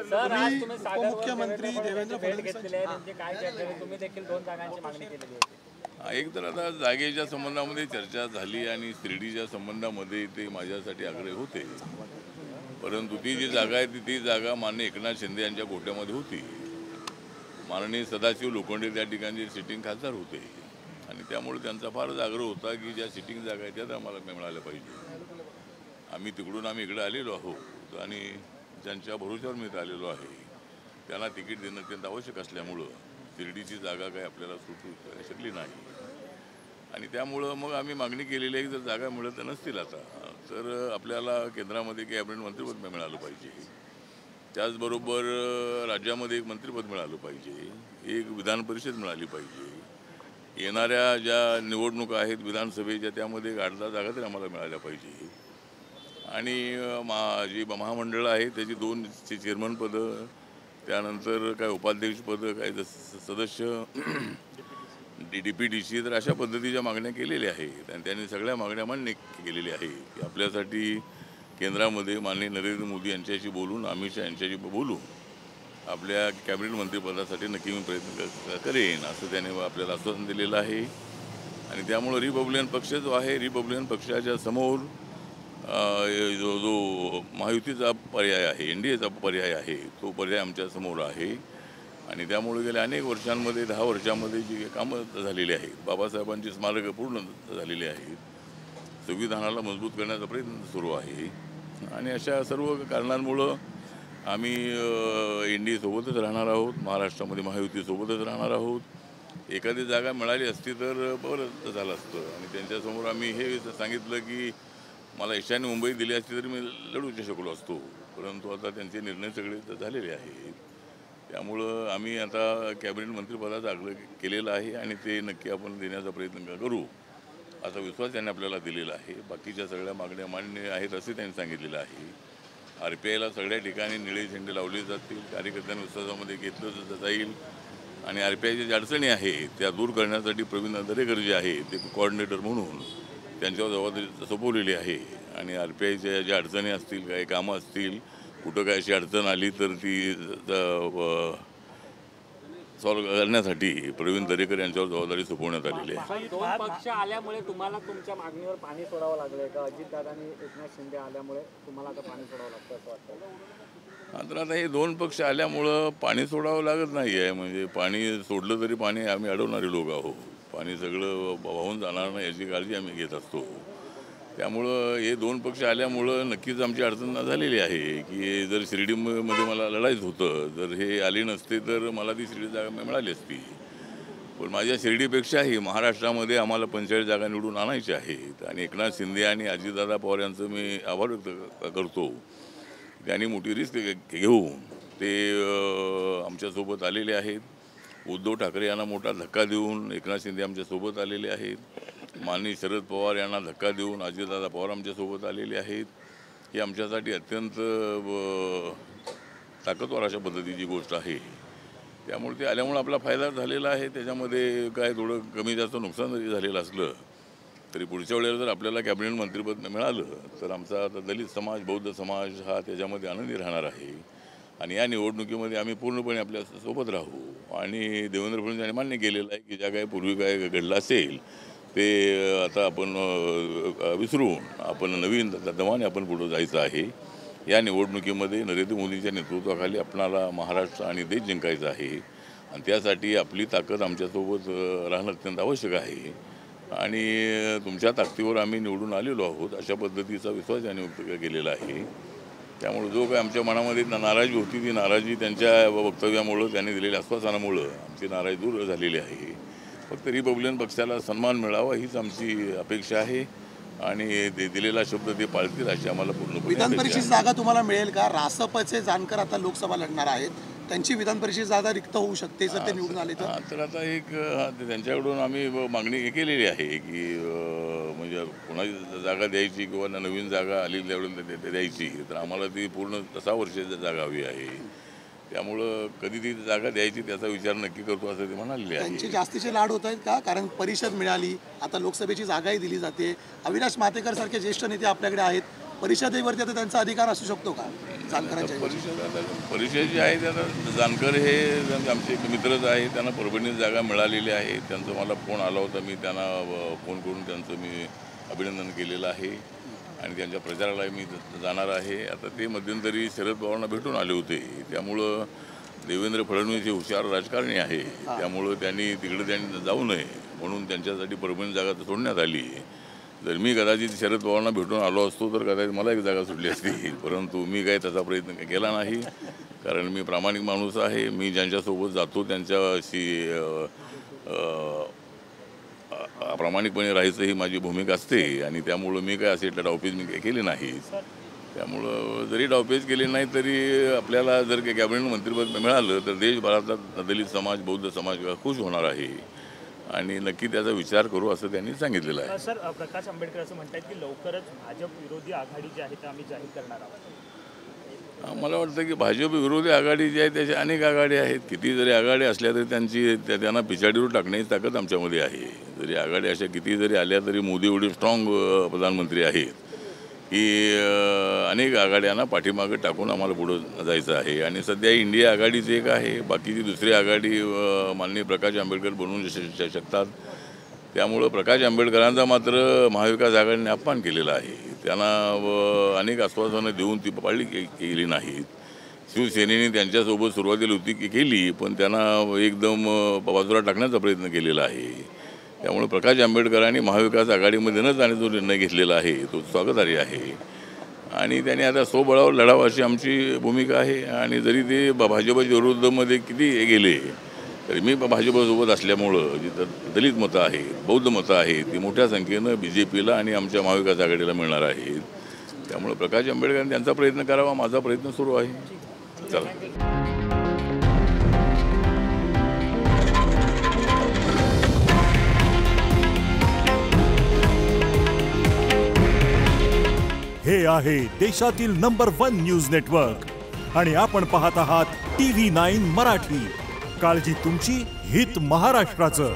Sir, आज तुम्ही उपमुख्यमंत्री देवेंद्र फडणवीस यांची काय चर्चा केली? तुम्ही देखील 2 जागांची मागणी केलेली होती. एक तर आता जागेच्या संबंधामध्ये चर्चा झाली आणि शिर्डीच्या संबंधामध्ये ते माझ्यासाठी आग्रह होते, परंतु ती जी जागा आहे ती जागा माननीय एकनाथ शिंदे यांच्या गोट्यामध्ये होती. माननीय सदाशिव लोखंडे त्या ठिकाणी सिटिंग खासदार होते आणि त्यामुळे त्यांचा फारच आग्रह होता की ज्या सिटिंग जागा आहेत त्यात आम्हाला मिळाल्या पाहिजे. आम्ही इकडे आलेलो आहोत आणि ज्यांच्या भरोश्यावर मी आलेलो आहे त्यांना तिकीट देणं अत्यंत आवश्यक असल्यामुळं शिर्डीची जागा काही आपल्याला सुटू शकली नाही आणि त्यामुळं मग आम्ही मागणी केलेली आहे की जर जागा मिळत नसतील आता तर आपल्याला केंद्रामध्ये कॅबिनेट मंत्रिपद मिळालं पाहिजे, त्याचबरोबर राज्यामध्ये एक मंत्रिपद मिळालं पाहिजे, एक विधान परिषद मिळाली पाहिजे, येणाऱ्या ज्या निवडणुका आहेत विधानसभेच्या त्यामध्ये 8-10 जागा तरी आम्हाला मिळाल्या पाहिजे आणि जी महामंडळं आहेत त्याची 2 चेअरमनपदं, त्यानंतर काय उपाध्यक्षपदं, काय सदस्य DPDC, तर अशा पद्धतीच्या मागण्या केलेल्या आहेत आणि त्यांनी सगळ्या मागण्या मान्य केलेल्या आहे की आपल्यासाठी केंद्रामध्ये माननीय नरेंद्र मोदी यांच्याशी बोलून, अमित शहा यांच्याशी बोलून आपल्या कॅबिनेट मंत्रिपदासाठी नक्की मी प्रयत्न करेन असं त्याने आपल्याला आश्वासन दिलेलं आहे. आणि त्यामुळं रिपब्लिकन पक्ष जो आहे, रिपब्लिकन पक्षाच्या समोर जो महायुतीचा पर्याय आहे, NDAचा पर्याय आहे, तो पर्याय आमच्या समोर आहे आणि त्यामुळे गेल्या अनेक वर्षांमध्ये 10 वर्षांमध्ये जी कामं झालेली आहेत, बाबासाहेबांची स्मारकं पूर्ण झालेली आहेत, संविधानाला मजबूत करण्याचा प्रयत्न सुरू आहे आणि अशा सर्व कारणांमुळं आम्ही NDA सोबतच राहणार आहोत, महाराष्ट्रामध्ये महायुतीसोबतच राहणार आहोत. एखादी जागा मिळाली असती तर बरं झालं असतं आणि त्यांच्यासमोर आम्ही हे सांगितलं की मला ईशान्य मुंबई दिली असती तरी मी लढू शकलो असतो, परंतु आता त्यांचे निर्णय सगळे झालेले आहेत. त्यामुळं आम्ही आता कॅबिनेट मंत्रिपदाचा आग्रह केलेला आहे आणि ते नक्की आपण देण्याचा प्रयत्न करू असा विश्वास त्यांनी आपल्याला दिलेला आहे. बाकीच्या सगळ्या मागण्या मान्य आहेत असे त्यांनी सांगितलेलं आहे. RPIला सगळ्या ठिकाणी निळे झेंडे लावले जातील, कार्यकर्त्यांना विश्वासामध्ये घेतलं जाईल आणि RPIच्या ज्या अडचणी आहेत त्या दूर करण्यासाठी प्रवीण दरेकर जे आहे ते कोऑर्डिनेटर म्हणून त्यांच्यावर जबाबदारी सोपवलेली आहे आणि RPIच्या ज्या अडचणी असतील, काही कामं असतील, कुठं काय अशी अडचण आली तर ती सॉल्व्ह करण्यासाठी प्रवीण दरेकर यांच्यावर जबाबदारी सोपवण्यात आलेली आहे. 2 पक्ष आल्यामुळे तुम्हाला तुमच्या मागणीवर पाणी सोडावं लागलंय का? अजितदादा आणि एकनाथ शिंदे आल्यामुळे तुम्हाला आता पाणी सोडावं लागतं असं वाटतं? तर आता हे 2 पक्ष आल्यामुळं पाणी सोडावं लागत नाही आहे. म्हणजे पाणी सोडलं तरी पाणी आम्ही अडवणारे लोक आहोत, पाणी सगळं वाहून जाणार नाही याची काळजी आम्ही घेत असतो. त्यामुळं हे 2 पक्ष आल्यामुळं नक्कीच आमची अडचण झालेली आहे की जर शिर्डीमध्ये मला लढायचं होतं, जर हे आले नसते तर मला ती शिर्डी जागा मिळाली असती. पण माझ्या शिर्डीपेक्षाही महाराष्ट्रामध्ये आम्हाला 45 जागा निवडून आणायच्या आहेत आणि एकनाथ शिंदे आणि अजितदादा पवार यांचं मी आभार व्यक्त करतो. त्यांनी मोठी रिस्क घेऊन ते आमच्यासोबत आलेले आहेत. उद्धव ठाकरे यांना मोठा धक्का देऊन एकनाथ शिंदे आमच्यासोबत आलेले आहेत. माननीय शरद पवार यांना धक्का देऊन अजितदादा पवार आमच्यासोबत आलेले आहेत. ही आमच्यासाठी अत्यंत ताकदवर अशा पद्धतीची गोष्ट आहे. त्यामुळे ते आल्यामुळे आपला फायदा झालेला आहे. त्याच्यामध्ये काय थोडं कमी जास्त नुकसान जरी झालेलं असलं तरी पुढच्या वेळेला जर आपल्याला कॅबिनेट मंत्रिपद मिळालं तर आमचा दलित समाज, बौद्ध समाज हा त्याच्यामध्ये आनंदी राहणार आहे आणि या निवडणुकीमध्ये आम्ही पूर्णपणे आपल्या सोबत राहू आणि देवेंद्र फडणवीस यांनी मान्य केलेलं आहे की ज्या काही पूर्वी काय घडलं असेल ते आता आपण विसरून आपण नवीन दमाने आपण पुढं जायचं आहे. या निवडणुकीमध्ये नरेंद्र मोदींच्या नेतृत्वाखाली आपणाला महाराष्ट्र आणि देश जिंकायचा आहे आणि त्यासाठी आपली ताकद आमच्यासोबत राहणं अत्यंत आवश्यक आहे आणि तुमच्या ताकदीवर आम्ही निवडून आलेलो आहोत अशा पद्धतीचा विश्वास यांनी व्यक्त केलेला आहे. त्यामुळे जो काय आमच्या मनामध्ये नाराजी होती ती नाराजी त्यांच्या वक्तव्यामुळं, त्यांनी दिलेल्या आश्वासनामुळं आमची नाराजी दूर झालेली आहे. फक्त रिपब्लिकन पक्षाला सन्मान मिळावा हीच आमची अपेक्षा आहे आणि दिलेला शब्द ते पाळतील अशी आम्हाला पूर्णपणे. विधान परिषद जागा तुम्हाला मिळेल का? रासपचे जानकर आता लोकसभा लढणार आहेत, त्यांची विधान परिषद जागा रिक्त होऊ शकते जर ते निवडून आले तर? तर आता एक त्यांच्याकडून आम्ही मागणी केलेली आहे की म्हणजे कोणाची जागा द्यायची किंवा नवीन जागा आली द्यायची तर आम्हाला ती पूर्ण 6 वर्षाची जागा हवी आहे. त्यामुळं कधी ती जागा द्यायची त्याचा विचार नक्की करतो असं ते म्हणाले आहे. त्यांचे जास्तीचे लाड होत आहेत का? कारण परिषद मिळाली, आता लोकसभेची जागाही दिली जाते, अविनाश मातेकर सारखे ज्येष्ठ नेते आपल्याकडे आहेत, परिषदेवरती आता त्यांचा अधिकार असू शकतो का जानकरांच्या? परिषद जी आहे त्याला जानकर हे आमचे एक मित्रच आहे, त्यांना परभणीत जागा मिळालेली आहे. त्यांचा मला फोन आला होता, मी त्यांना फोन करून त्यांचं मी अभिनंदन केलेलं आहे आणि त्यांच्या प्रचाराला मी जाणार आहे. आता ते मध्यंतरी शरद पवारांना भेटून आले होते, त्यामुळं देवेंद्र फडणवीस हे हुशार राजकारणी आहे, त्यामुळं त्यांनी जाऊ नये म्हणून त्यांच्यासाठी परभणी जागा सोडण्यात आली. जर मी कदाचित शरद पवारांना भेटून आलो असतो तर कदाचित मला एक जागा सुटली असती, परंतु मी काही त्याचा प्रयत्न केला नाही, कारण मी प्रामाणिक माणूस आहे. मी ज्यांच्यासोबत जातो त्यांच्याशी प्रामाणिकपणे राहायचं ही माझी भूमिका असते आणि त्यामुळं मी काय असे डावपेच मी केले नाही. त्यामुळं जरी डावपेच केले नाही तरी आपल्याला जर काही कॅबिनेट मंत्रिपद मिळालं तर देशभरातला दलित समाज, बौद्ध समाज खुश होणार आहे आणि नक्की त्याचा विचार करू असं त्यांनी सांगितलेलं आहे. सर, प्रकाश आंबेडकर असं म्हणतात की लवकरच भाजप विरोधी आघाडी जी आहे ते आम्ही जाहीर करणार आहोत. मला वाटतं की भाजप विरोधी आघाडी जी आहे त्याच्या अनेक आघाड्या आहेत. किती जरी आघाड्या असल्या तरी त्यांना पिछाडीवर टाकण्याची ताकद आमच्यामध्ये आहे. जरी आघाड्या अशा किती जरी आल्या तरी मोदी एवढे स्ट्रॉंग प्रधानमंत्री आहेत की अनेक आघाड्यांना पाठीमागं टाकून आम्हाला पुढं जायचं आहे. आणि सध्या इंडिया आघाडीच एक आहे, बाकीची दुसरी आघाडी माननीय प्रकाश आंबेडकर बनवू शकतात. त्यामुळं प्रकाश आंबेडकरांचा मात्र महाविकास आघाडीने अपमान केलेला आहे. त्यांना अनेक आश्वासनं देऊन ती पाळली केली नाहीत. शिवसेनेने त्यांच्यासोबत सुरुवातीला युती केली, पण त्यांना एकदम बाजूला टाकण्याचा प्रयत्न केलेला आहे. त्यामुळे प्रकाश आंबेडकरांनी महाविकास आघाडीमध्ये न जाण्याचा जो निर्णय घेतलेला आहे तो स्वागतार्ह आहे आणि त्यांनी आता स्वबळावर लढावं अशी आमची भूमिका आहे. आणि जरी ते भाजपच्या विरोधामध्ये किती गेले तरी मी भाजपसोबत असल्यामुळं जिथं दलित मतं आहेत, बौद्ध मतं आहेत, ती मोठ्या संख्येनं BJPला आणि आमच्या महाविकास आघाडीला मिळणार आहेत. त्यामुळे प्रकाश आंबेडकरांनी त्यांचा प्रयत्न करावा, माझा प्रयत्न सुरू आहे. चला. हे आहे देशातील नंबर 1 न्यूज नेटवर्क आणि आपण पाहत आहात TV9 मराठी. काळजी तुमची, हित महाराष्ट्राचं.